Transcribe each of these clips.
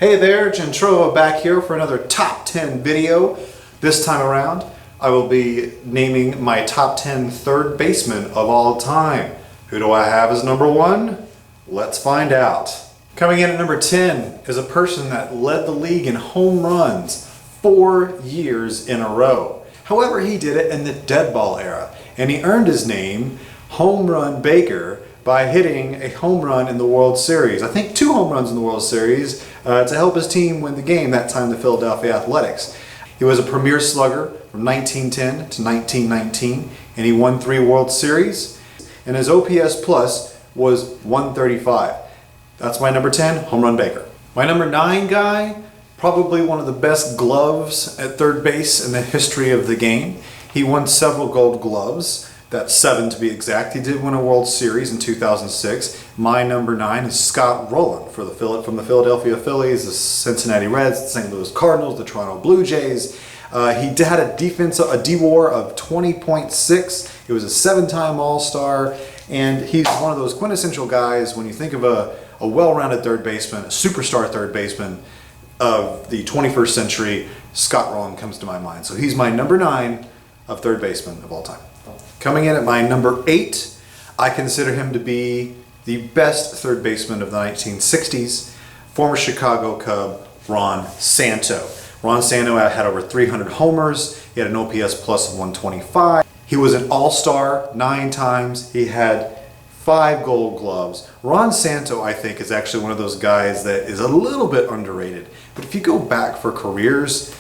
Hey there, Gentrovo back here for another top 10 video. This time around, I will be naming my top 10 third basemen of all time. Who do I have as number one? Let's find out. Coming in at number 10 is a person that led the league in home runs 4 years in a row. However, he did it in the dead ball era, and he earned his name, Home Run Baker, by hitting a home run in the World Series. I think 2 home runs in the World Series to help his team win the game, that time the Philadelphia Athletics. He was a premier slugger from 1910 to 1919, and he won 3 World Series, and his OPS plus was 135. That's my number 10, Home Run Baker. My number 9 guy, probably one of the best gloves at third base in the history of the game. He won several Gold Gloves. That's 7 to be exact. He did win a World Series in 2006. My number 9 is Scott Rowland from the Philadelphia Phillies, the Cincinnati Reds, the St. Louis Cardinals, the Toronto Blue Jays. He had a D-WAR of 20.6. He was a 7-time All-Star, and he's one of those quintessential guys when you think of a well-rounded third baseman, a superstar third baseman of the 21st century. Scott Rowland comes to my mind. So he's my number 9 of third baseman of all time. Coming in at my number 8, I consider him to be the best third baseman of the 1960s, former Chicago Cub, Ron Santo. Ron Santo had over 300 homers, he had an OPS plus of 125. He was an all-star 9 times, he had 5 Gold Gloves. Ron Santo, I think, is actually one of those guys that is a little bit underrated. But if you go back for careers,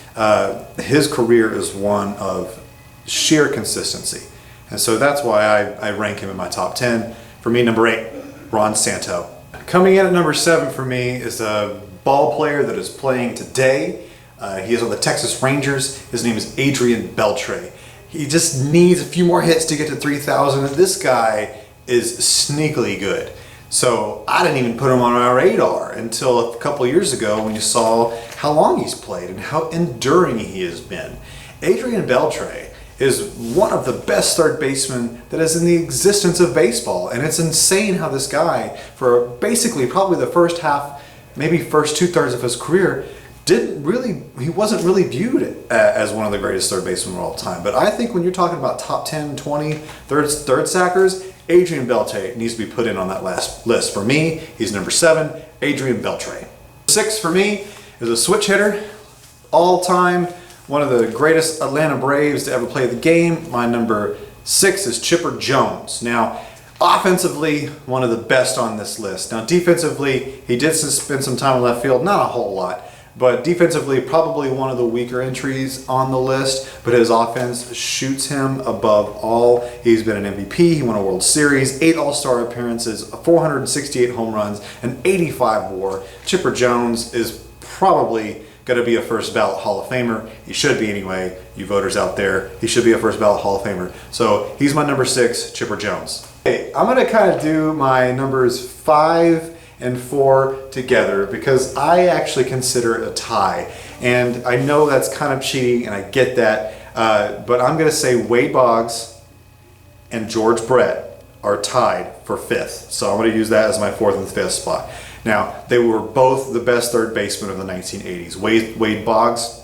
his career is one of sheer consistency. And so that's why I rank him in my top 10. For me, number 8, Ron Santo. Coming in at number 7 for me is a ball player that is playing today. He is on the Texas Rangers. His name is Adrian Beltre. He just needs a few more hits to get to 3,000, and this guy is sneakily good. So I didn't even put him on my radar until a couple years ago when you saw how long he's played and how enduring he has been. Adrian Beltre is one of the best third basemen that is in the existence of baseball, and it's insane how this guy, for basically probably the first half, maybe first 2/3 of his career, he wasn't really viewed as one of the greatest third basemen of all time. But I think when you're talking about top 10, 20 third sackers, Adrian Beltre needs to be put in on that last list. For me, he's number 7, Adrian Beltre. 6 for me is a switch hitter, all time. One of the greatest Atlanta Braves to ever play the game. My number 6 is Chipper Jones. Now, offensively, one of the best on this list. Now, defensively, he did spend some time in left field, not a whole lot, but defensively, probably one of the weaker entries on the list, but his offense shoots him above all. He's been an MVP, he won a World Series, 8 All-Star appearances, 468 home runs, an 85 WAR. Chipper Jones is probably going to be a first ballot Hall of Famer. He should be anyway, you voters out there. He should be a first ballot Hall of Famer. So he's my number 6, Chipper Jones. Okay, I'm going to kind of do my numbers 5 and 4 together because I actually consider it a tie. And I know that's kind of cheating, and I get that. But I'm going to say Wade Boggs and George Brett are tied for 5th. So I'm going to use that as my 4th and 5th spot. Now, they were both the best third basemen of the 1980s. Wade Boggs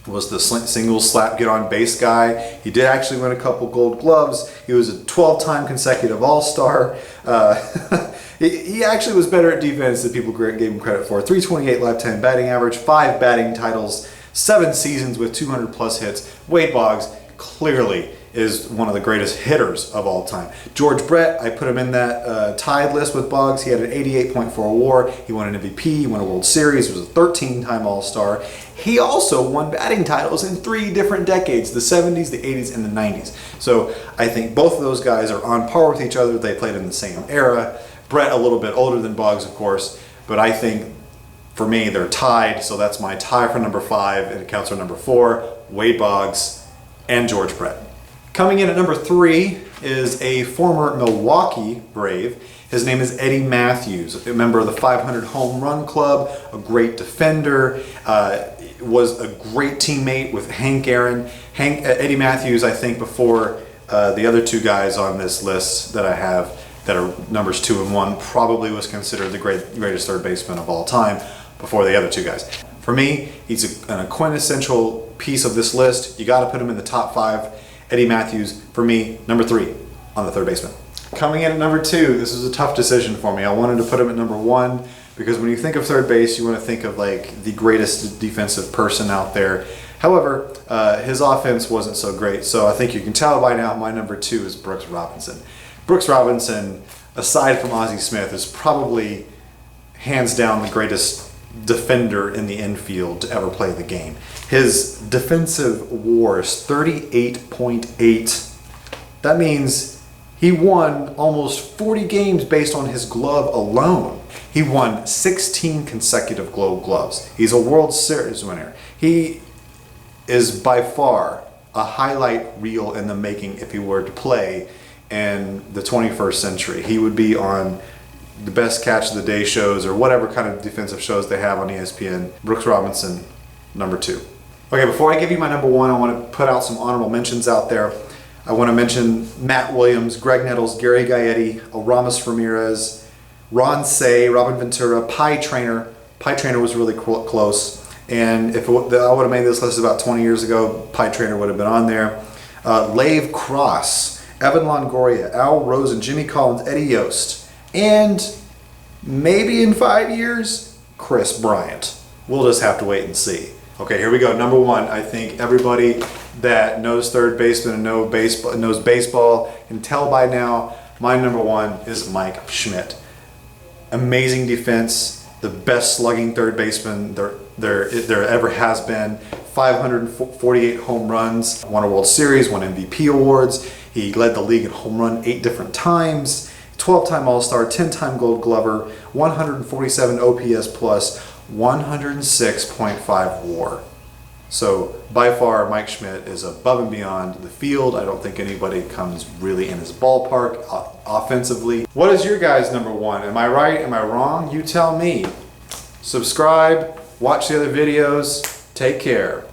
was the single slap get on base guy. He did actually win a couple Gold Gloves. He was a 12-time consecutive All-Star. He actually was better at defense than people gave him credit for. 328 lifetime batting average, 5 batting titles, 7 seasons with 200 plus hits. Wade Boggs clearly is one of the greatest hitters of all time. George Brett, I put him in that tied list with Boggs. He had an 88.4 WAR. He won an MVP. He won a World Series. He was a 13-time All-Star. He also won batting titles in 3 different decades, the 70s, the 80s, and the 90s. So I think both of those guys are on par with each other. They played in the same era. Brett a little bit older than Boggs, of course, but I think for me they're tied. So that's my tie for number 5, and it counts for number 4, Wade Boggs and George Brett. Coming in at number 3 is a former Milwaukee Brave. His name is Eddie Matthews, a member of the 500 Home Run Club, a great defender, was a great teammate with Hank Aaron. Eddie Matthews, I think before the other 2 guys on this list that I have that are numbers 2 and 1, probably was considered the greatest third baseman of all time. before the other two guys. For me, he's an quintessential piece of this list. You got to put him in the top 5. Eddie Matthews, for me, number 3 on the third baseman. Coming in at number 2, this was a tough decision for me. I wanted to put him at number 1 because when you think of third base, you want to think of like the greatest defensive person out there. However, his offense wasn't so great, so I think you can tell by now my number 2 is Brooks Robinson. Brooks Robinson, aside from Ozzie Smith, is probably hands down the greatest defender in the infield to ever play the game. His defensive WAR is 38.8. That means he won almost 40 games based on his glove alone. He won 16 consecutive Gold Gloves. He's a World Series winner. He is by far a highlight reel in the making if he were to play in the 21st century. He would be on the best catch of the day shows or whatever kind of defensive shows they have on ESPN. Brooks Robinson, number 2. Okay, before I give you my number 1, I want to put out some honorable mentions out there. I want to mention Matt Williams, Greg Nettles, Gary Gaetti, Aramis Ramirez, Ron Say, Robin Ventura, Pie Trainer. Pie Trainer was really close. And if I would have made this list about 20 years ago, Pie Trainer would have been on there. Lave Cross, Evan Longoria, Al Rosen, Jimmy Collins, Eddie Yost. And maybe in 5 years, Chris Bryant. We'll just have to wait and see. Okay, here we go. Number 1, I think everybody that knows third baseman and knows baseball can tell by now, my number 1 is Mike Schmidt. Amazing defense, the best slugging third baseman there ever has been. 548 home runs, won a World Series, won MVP awards. He led the league in home run 8 different times. 12-time All-Star, 10-time Gold Glover, 147 OPS plus, 106.5 WAR. So by far, Mike Schmidt is above and beyond the field. I don't think anybody comes really in his ballpark offensively. What is your guys' number 1? Am I right? Am I wrong? You tell me. Subscribe, watch the other videos. Take care.